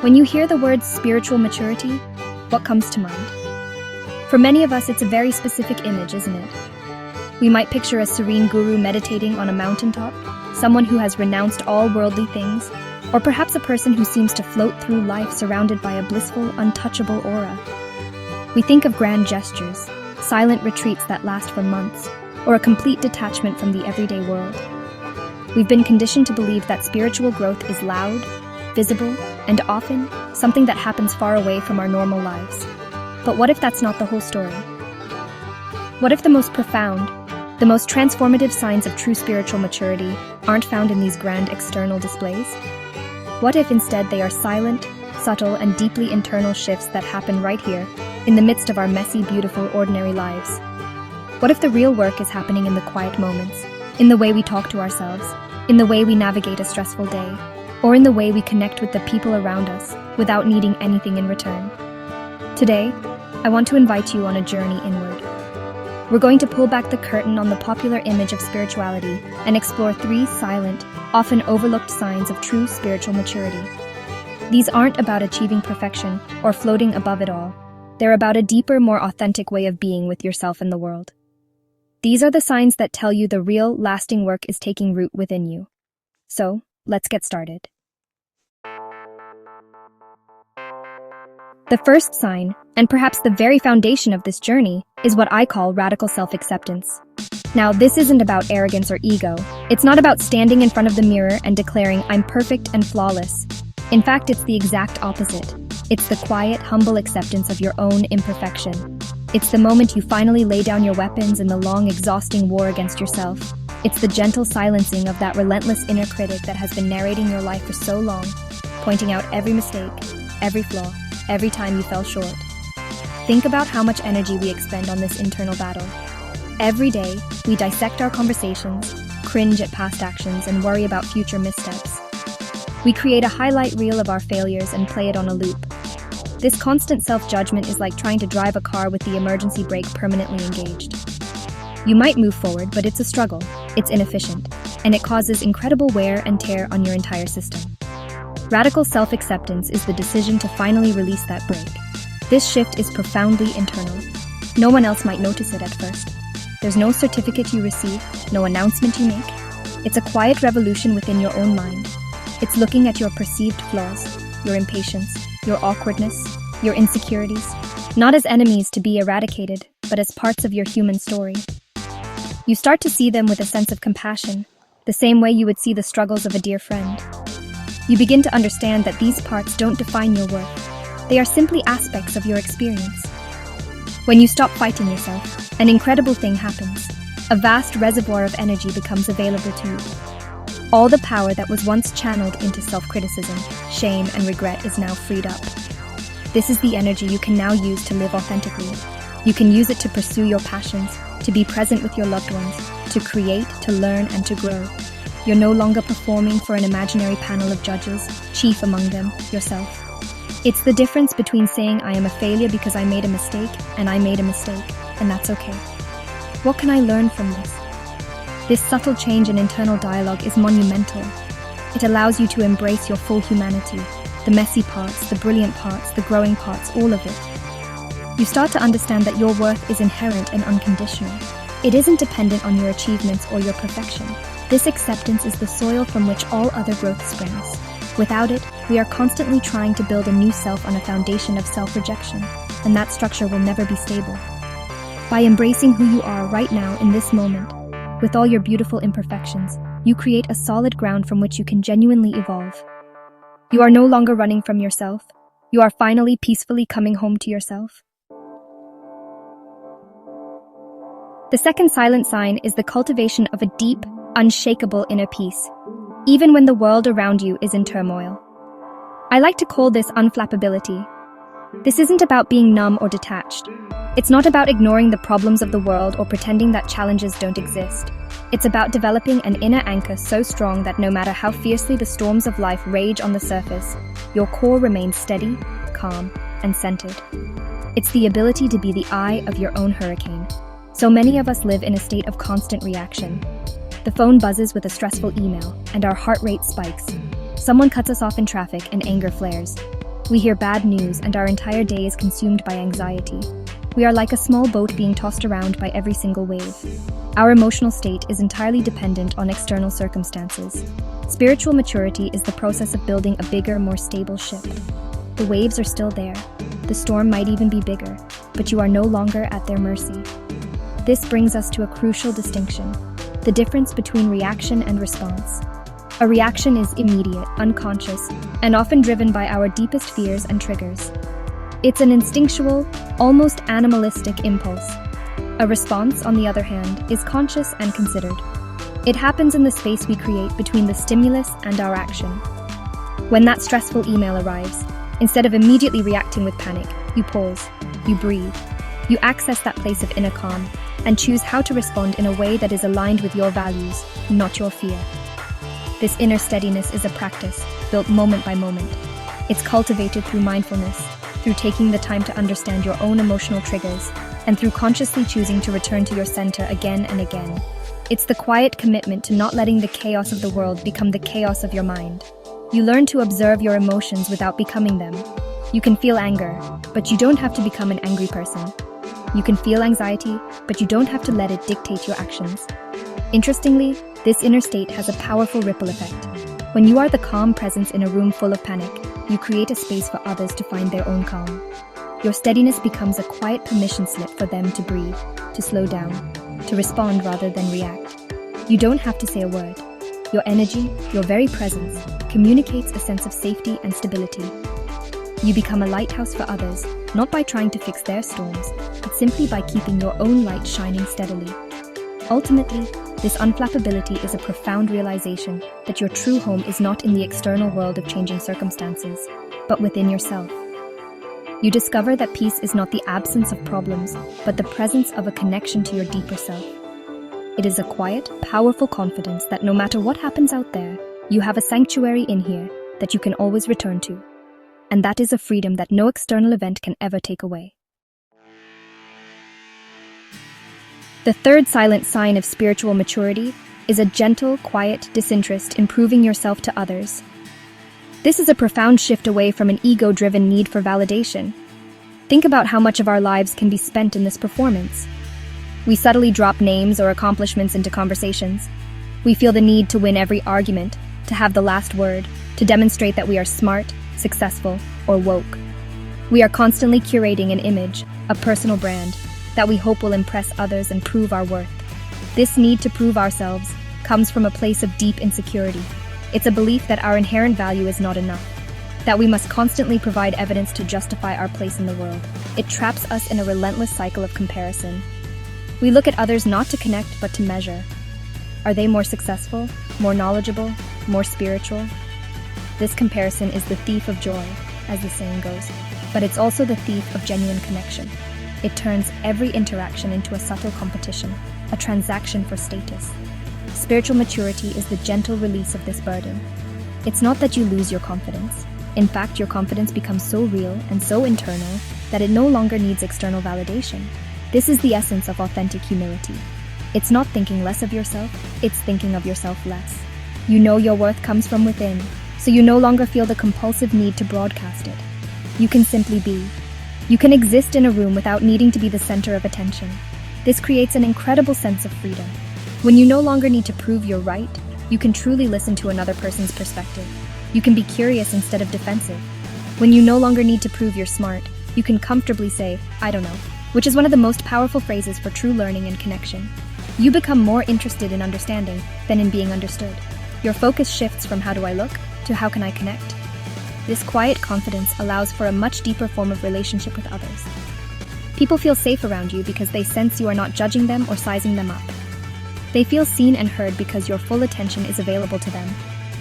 When you hear the words spiritual maturity, what comes to mind? For many of us, it's a very specific image, isn't it? We might picture a serene guru meditating on a mountaintop, someone who has renounced all worldly things, or perhaps a person who seems to float through life surrounded by a blissful, untouchable aura. We think of grand gestures, silent retreats that last for months, or a complete detachment from the everyday world. We've been conditioned to believe that spiritual growth is loud, visible, and often something that happens far away from our normal lives. But what if that's not the whole story? What if the most profound, the most transformative signs of true spiritual maturity aren't found in these grand external displays? What if instead they are silent, subtle, and deeply internal shifts that happen right here, in the midst of our messy, beautiful, ordinary lives? What if the real work is happening in the quiet moments, in the way we talk to ourselves, in the way we navigate a stressful day, or in the way we connect with the people around us without needing anything in return? Today, I want to invite you on a journey inward. We're going to pull back the curtain on the popular image of spirituality and explore 3 silent, often overlooked signs of true spiritual maturity. These aren't about achieving perfection or floating above it all. They're about a deeper, more authentic way of being with yourself and the world. These are the signs that tell you the real, lasting work is taking root within you. So, let's get started. The first sign, and perhaps the very foundation of this journey, is what I call radical self-acceptance. Now, this isn't about arrogance or ego. It's not about standing in front of the mirror and declaring, "I'm perfect and flawless." In fact, it's the exact opposite. It's the quiet, humble acceptance of your own imperfection. It's the moment you finally lay down your weapons in the long, exhausting war against yourself. It's the gentle silencing of that relentless inner critic that has been narrating your life for so long, pointing out every mistake, every flaw, every time you fell short. Think about how much energy we expend on this internal battle. Every day, we dissect our conversations, cringe at past actions, and worry about future missteps. We create a highlight reel of our failures and play it on a loop. This constant self-judgment is like trying to drive a car with the emergency brake permanently engaged. You might move forward, but it's a struggle, it's inefficient, and it causes incredible wear and tear on your entire system. Radical self-acceptance is the decision to finally release that brake. This shift is profoundly internal. No one else might notice it at first. There's no certificate you receive, no announcement you make. It's a quiet revolution within your own mind. It's looking at your perceived flaws, your impatience, your awkwardness, your insecurities, not as enemies to be eradicated, but as parts of your human story. You start to see them with a sense of compassion, the same way you would see the struggles of a dear friend. You begin to understand that these parts don't define your worth. They are simply aspects of your experience. When you stop fighting yourself, an incredible thing happens. A vast reservoir of energy becomes available to you. All the power that was once channeled into self-criticism, shame, and regret is now freed up. This is the energy you can now use to live authentically. You can use it to pursue your passions, to be present with your loved ones, to create, to learn, and to grow. You're no longer performing for an imaginary panel of judges, chief among them, yourself. It's the difference between saying I am a failure because I made a mistake, and I made a mistake, and that's okay. What can I learn from this? This subtle change in internal dialogue is monumental. It allows you to embrace your full humanity, the messy parts, the brilliant parts, the growing parts, all of it. You start to understand that your worth is inherent and unconditional. It isn't dependent on your achievements or your perfection. This acceptance is the soil from which all other growth springs. Without it, we are constantly trying to build a new self on a foundation of self-rejection, and that structure will never be stable. By embracing who you are right now in this moment, with all your beautiful imperfections, you create a solid ground from which you can genuinely evolve. You are no longer running from yourself. You are finally peacefully coming home to yourself. The second silent sign is the cultivation of a deep, unshakable inner peace, even when the world around you is in turmoil. I like to call this unflappability. This isn't about being numb or detached. It's not about ignoring the problems of the world or pretending that challenges don't exist. It's about developing an inner anchor so strong that no matter how fiercely the storms of life rage on the surface, your core remains steady, calm, and centered. It's the ability to be the eye of your own hurricane. So many of us live in a state of constant reaction. The phone buzzes with a stressful email, and our heart rate spikes. Someone cuts us off in traffic and anger flares. We hear bad news and our entire day is consumed by anxiety. We are like a small boat being tossed around by every single wave. Our emotional state is entirely dependent on external circumstances. Spiritual maturity is the process of building a bigger, more stable ship. The waves are still there. The storm might even be bigger, but you are no longer at their mercy. This brings us to a crucial distinction: the difference between reaction and response. A reaction is immediate, unconscious, and often driven by our deepest fears and triggers. It's an instinctual, almost animalistic impulse. A response, on the other hand, is conscious and considered. It happens in the space we create between the stimulus and our action. When that stressful email arrives, instead of immediately reacting with panic, you pause, you breathe, you access that place of inner calm, and choose how to respond in a way that is aligned with your values, not your fear. This inner steadiness is a practice, built moment by moment. It's cultivated through mindfulness, through taking the time to understand your own emotional triggers, and through consciously choosing to return to your center again and again. It's the quiet commitment to not letting the chaos of the world become the chaos of your mind. You learn to observe your emotions without becoming them. You can feel anger, but you don't have to become an angry person. You can feel anxiety, but you don't have to let it dictate your actions. Interestingly, this inner state has a powerful ripple effect. When you are the calm presence in a room full of panic, you create a space for others to find their own calm. Your steadiness becomes a quiet permission slip for them to breathe, to slow down, to respond rather than react. You don't have to say a word. Your energy, your very presence, communicates a sense of safety and stability. You become a lighthouse for others, not by trying to fix their storms, but simply by keeping your own light shining steadily. Ultimately, this unflappability is a profound realization that your true home is not in the external world of changing circumstances, but within yourself. You discover that peace is not the absence of problems, but the presence of a connection to your deeper self. It is a quiet, powerful confidence that no matter what happens out there, you have a sanctuary in here that you can always return to. And that is a freedom that no external event can ever take away. The third silent sign of spiritual maturity is a gentle, quiet disinterest in proving yourself to others. This is a profound shift away from an ego-driven need for validation. Think about how much of our lives can be spent in this performance. We subtly drop names or accomplishments into conversations. We feel the need to win every argument, to have the last word, to demonstrate that we are smart, successful, or woke. We are constantly curating an image, a personal brand, that we hope will impress others and prove our worth. This need to prove ourselves comes from a place of deep insecurity. It's a belief that our inherent value is not enough, that we must constantly provide evidence to justify our place in the world. It traps us in a relentless cycle of comparison. We look at others not to connect, but to measure. Are they more successful, more knowledgeable, more spiritual? This comparison is the thief of joy, as the saying goes, but it's also the thief of genuine connection. It turns every interaction into a subtle competition, a transaction for status. Spiritual maturity is the gentle release of this burden. It's not that you lose your confidence. In fact, your confidence becomes so real and so internal that it no longer needs external validation. This is the essence of authentic humility. It's not thinking less of yourself, it's thinking of yourself less. You know your worth comes from within, so you no longer feel the compulsive need to broadcast it. You can simply be. You can exist in a room without needing to be the center of attention. This creates an incredible sense of freedom. When you no longer need to prove you're right, you can truly listen to another person's perspective. You can be curious instead of defensive. When you no longer need to prove you're smart, you can comfortably say, "I don't know," which is one of the most powerful phrases for true learning and connection. You become more interested in understanding than in being understood. Your focus shifts from "how do I look" to "how can I connect?" This quiet confidence allows for a much deeper form of relationship with others. People feel safe around you because they sense you are not judging them or sizing them up. They feel seen and heard because your full attention is available to them,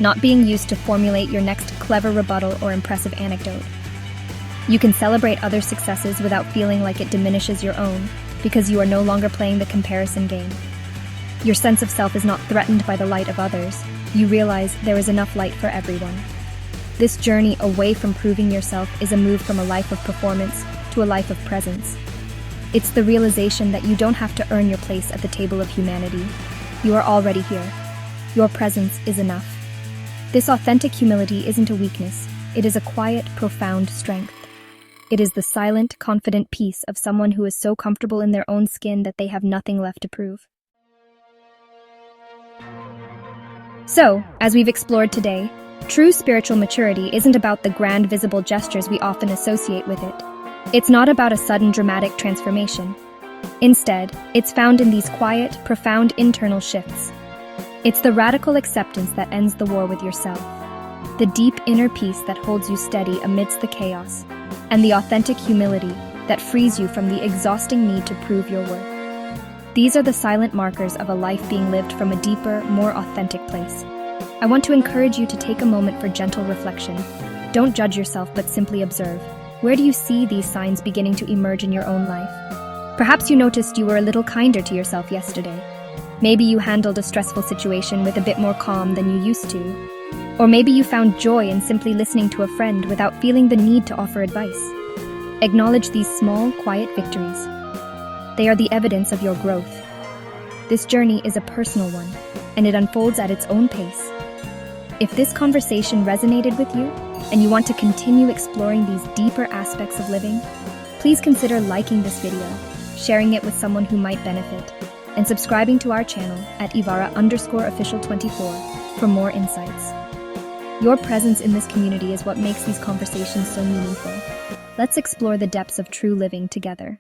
not being used to formulate your next clever rebuttal or impressive anecdote. You can celebrate others' successes without feeling like it diminishes your own, because you are no longer playing the comparison game. Your sense of self is not threatened by the light of others. You realize there is enough light for everyone. This journey away from proving yourself is a move from a life of performance to a life of presence. It's the realization that you don't have to earn your place at the table of humanity. You are already here. Your presence is enough. This authentic humility isn't a weakness, It is a quiet, profound strength. It is the silent, confident peace of someone who is so comfortable in their own skin that they have nothing left to prove. So, as we've explored today, true spiritual maturity isn't about the grand visible gestures we often associate with it. It's not about a sudden dramatic transformation. Instead, it's found in these quiet, profound internal shifts. It's the radical acceptance that ends the war with yourself, the deep inner peace that holds you steady amidst the chaos, and the authentic humility that frees you from the exhausting need to prove your worth. These are the silent markers of a life being lived from a deeper, more authentic place. I want to encourage you to take a moment for gentle reflection. Don't judge yourself, but simply observe. Where do you see these signs beginning to emerge in your own life? Perhaps you noticed you were a little kinder to yourself yesterday. Maybe you handled a stressful situation with a bit more calm than you used to. Or maybe you found joy in simply listening to a friend without feeling the need to offer advice. Acknowledge these small, quiet victories. They are the evidence of your growth. This journey is a personal one, and it unfolds at its own pace. If this conversation resonated with you, and you want to continue exploring these deeper aspects of living, please consider liking this video, sharing it with someone who might benefit, and subscribing to our channel at Ivara_official24 for more insights. Your presence in this community is what makes these conversations so meaningful. Let's explore the depths of true living together.